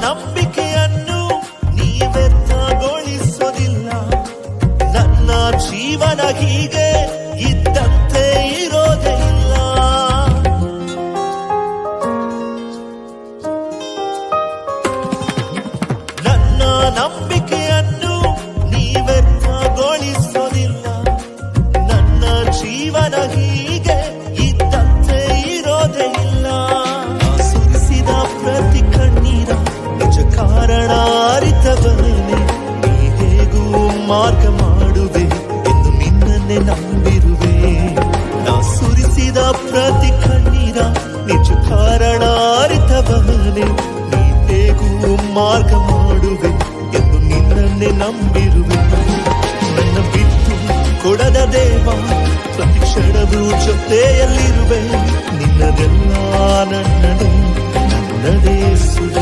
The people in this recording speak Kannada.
ನಂಬಿಕೆಯನ್ನು ನೀ ವ್ಯರ್ಥಗೊಳಿಸೋದಿಲ್ಲ. ನನ್ನ ಜೀವನ ಹೀಗೆ ಇದ್ದಂತೆ ಇರೋದೇ ಇಲ್ಲ. ನನ್ನ ನಂಬಿಕೆಯನ್ನು ನೀ ವ್ಯರ್ಥಗೊಳಿಸೋದಿಲ್ಲ. ನನ್ನ ಜೀವನ ಹೀಗೆ ಇದ್ದಂತೆ ಇರೋದೇ ಇಲ್ಲ. ಸುರಿಸಿದ ಪ್ರತಿ ಕಣ್ಣೀರ ನಿಜ ಕಾರಣ ಅರಿತವನೇ, ನೀ ಹೇಗೂ ಮಾರ್ಗ ಮಾಡುವೆ ಎಂದು ನಿನ್ನನ್ನೇ ನಂಬಿರುವೆ. ನಾ ಸುರಿಸಿದ ಪ್ರತಿ ಕಣ್ಣೀರ ನಿಜ ಕಾರಣ ಅರಿತವನೇ, ನೀ ಹೇಗೂ ಮಾರ್ಗ ಮಾಡುವೆ ಎಂದು ನಿನ್ನನ್ನೇ ನಂಬಿರುವೆ. ನನ್ನ ಬಿಟ್ಟು ಕೊಡದ ದೇವ, ಪ್ರತಿ ಕ್ಷಣವೂ ಜೊತೆಯಲ್ಲಿರುವೆ. ನಿನ್ನದೆಲ್ಲ ನನ್ನದೇ, ನನ್ನದೇ ಸುಳಿ.